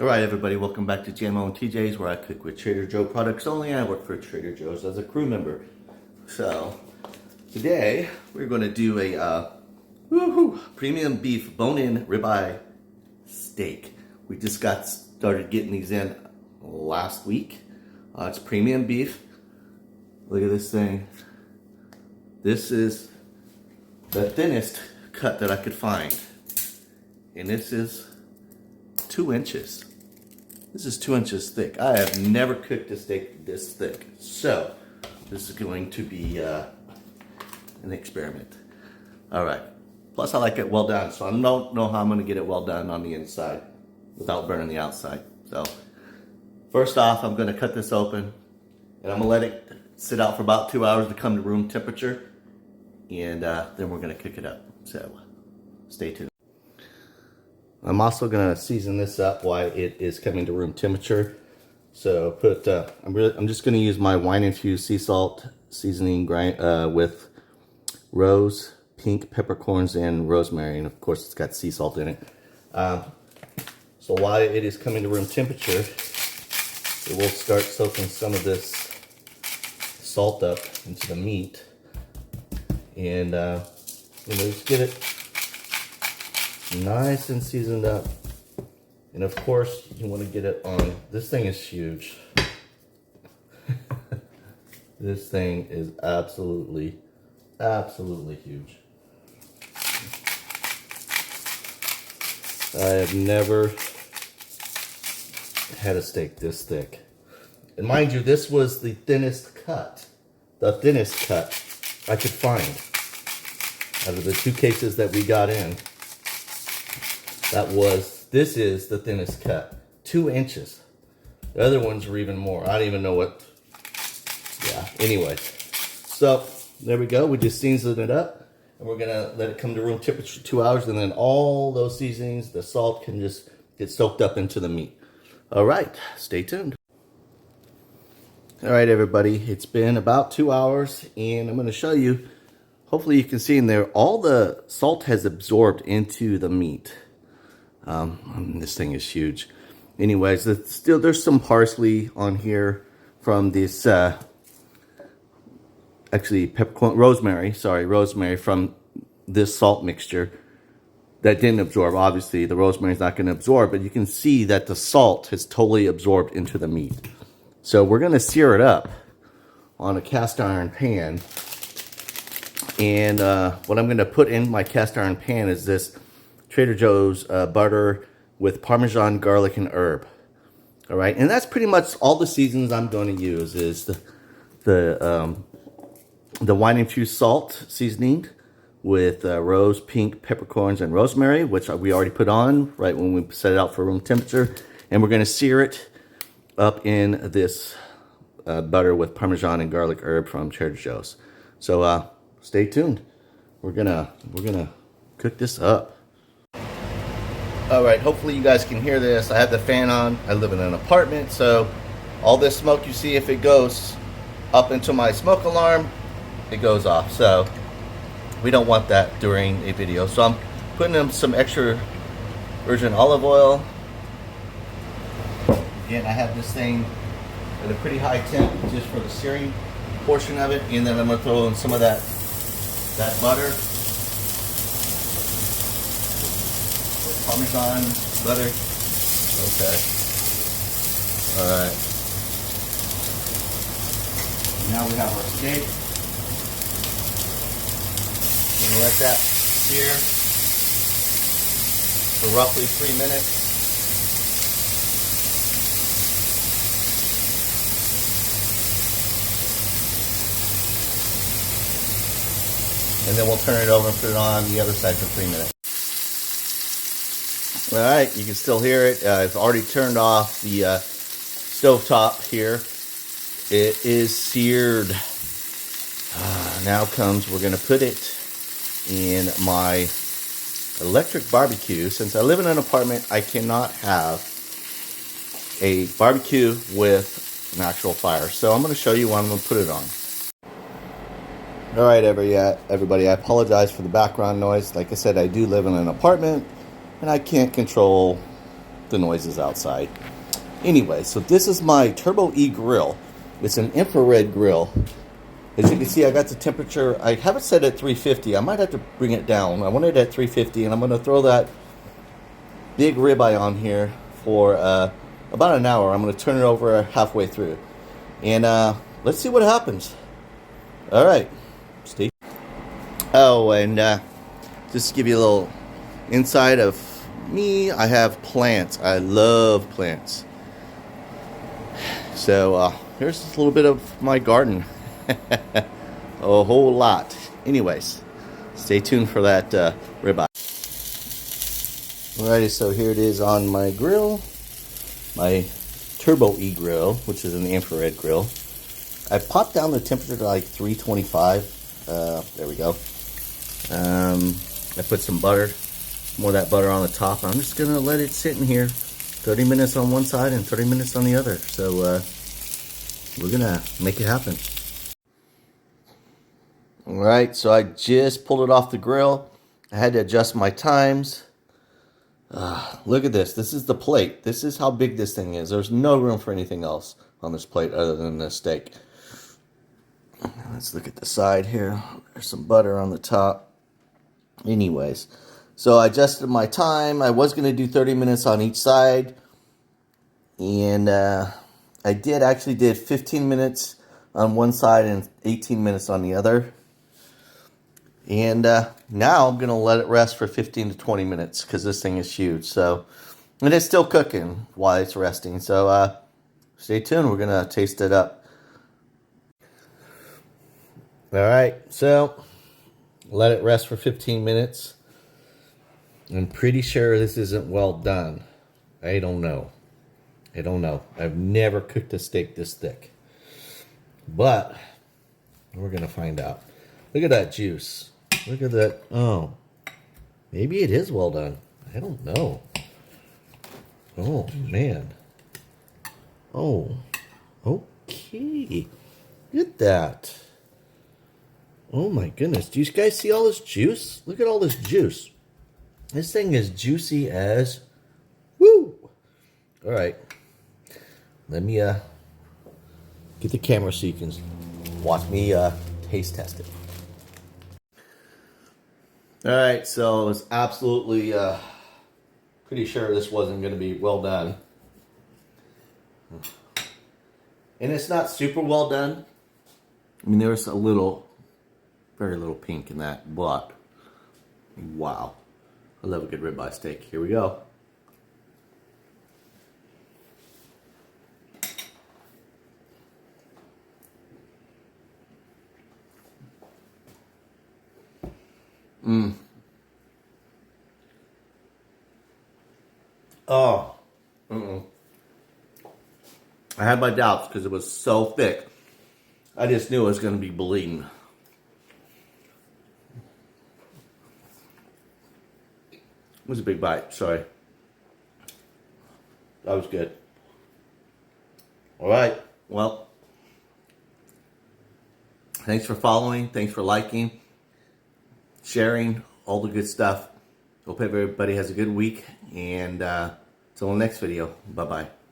Alright everybody, welcome back to GMO and TJ's, where I cook with Trader Joe products only. I work for Trader Joe's as a crew member. So, today we're going to do a premium beef bone-in ribeye steak. We just got started getting these in last week. It's premium beef. Look at this thing. This is the thinnest cut that I could find. And this is 2 inches. This is 2 inches thick. I have never cooked a steak this thick. So, this is going to be an experiment. All right. Plus, I like it well done, so I don't know how I'm going to get it well done on the inside without burning the outside. So, first off, I'm going to cut this open, and I'm going to let it sit out for about 2 hours to come to room temperature, and then we're going to cook it up. So, stay tuned. I'm also going to season this up while it is coming to room temperature. So I'm just going to use my wine infused sea salt seasoning with rose, pink peppercorns, and rosemary. And of course it's got sea salt in it. So while it is coming to room temperature, it will start soaking some of this salt up into the meat. And just get it nice and seasoned up. And of course you want to get it on, this thing is huge. This thing is absolutely huge. I have never had a steak this thick. And mind you, this was the thinnest cut I could find out of the 2 cases that we got in. This is the thinnest cut, 2 inches. The other ones are even more. I don't even know what, anyway. So, there we go. We just seasoned it up, and we're gonna let it come to room temperature for 2 hours, and then all those seasonings, the salt can just get soaked up into the meat. All right, stay tuned. All right, everybody, it's been about 2 hours, and I'm gonna show you, hopefully you can see in there, all the salt has absorbed into the meat. This thing is huge. Anyways, there's some parsley on here from this, actually rosemary from this salt mixture that didn't absorb. Obviously, the rosemary is not going to absorb, but you can see that the salt has totally absorbed into the meat. So we're going to sear it up on a cast iron pan. And what I'm going to put in my cast iron pan is this Trader Joe's butter with Parmesan, garlic, and herb. All right, and that's pretty much all the seasons I'm going to use is the wine infused salt seasoning with rose, pink peppercorns, and rosemary, which we already put on right when we set it out for room temperature, and we're going to sear it up in this butter with Parmesan and garlic herb from Trader Joe's. So stay tuned. We're gonna cook this up. Alright, hopefully you guys can hear this. I have the fan on. I live in an apartment, so all this smoke you see, if it goes up into my smoke alarm, it goes off. So we don't want that during a video. So I'm putting in some extra virgin olive oil. Again, I have this thing at a pretty high temp just for the searing portion of it. And then I'm going to throw in some of that butter. Parmesan butter. Okay. Alright. Now we have our steak. We're going to let that sear for roughly 3 minutes. And then we'll turn it over and put it on the other side for 3 minutes. All right, you can still hear it. I've already turned off the stovetop here. It is seared. Now we're going to put it in my electric barbecue. Since I live in an apartment, I cannot have a barbecue with an actual fire. So I'm going to show you what I'm going to put it on. All right, everybody, I apologize for the background noise. Like I said, I do live in an apartment, and I can't control the noises outside. Anyway, so this is my Turbo E grill. It's an infrared grill. As you can see, I got the temperature. I have it set at 350. I might have to bring it down. I want it at 350, and I'm going to throw that big ribeye on here for about an hour. I'm going to turn it over halfway through. And let's see what happens. All right. Stay. Oh, and just to give you a little insight of me, I have plants. I love plants. So here's a little bit of my garden. A whole lot. Anyways, stay tuned for that ribeye. Alrighty, so here it is on my grill. My Turbo E grill, which is an infrared grill. I popped down the temperature to like 325. There we go. I put some butter, more of that butter on the top. I'm just gonna let it sit in here 30 minutes on one side and 30 minutes on the other. So we're gonna make it happen. Alright, so I just pulled it off the grill. I had to adjust my times. Look at this. This is the plate. This is how big this thing is. There's no room for anything else on this plate other than the steak. Let's look at the side here. There's some butter on the top. Anyways, so I adjusted my time. I was going to do 30 minutes on each side. And I did 15 minutes on one side and 18 minutes on the other. And now I'm going to let it rest for 15 to 20 minutes because this thing is huge. So, and it's still cooking while it's resting. So stay tuned. We're going to taste it up. All right. So let it rest for 15 minutes. I'm pretty sure this isn't well done. I don't know. I've never cooked a steak this thick. But we're going to find out. Look at that juice. Look at that. Oh, maybe it is well done. I don't know. Oh, man. Oh, okay. Look at that. Oh, my goodness. Do you guys see all this juice? Look at all this juice. This thing is juicy as woo. All right. Let me get the camera so you can watch me taste test it. All right, so I was absolutely pretty sure this wasn't going to be well done. And it's not super well done. I mean, there was a little, very little pink in that, but wow. I love a good ribeye steak. Here we go. Oh. I had my doubts because it was so thick. I just knew it was going to be bleeding. It was a big bite. Sorry. That was good. All right. Well, thanks for following. Thanks for liking, sharing, all the good stuff. Hope everybody has a good week. And till the next video. Bye-bye.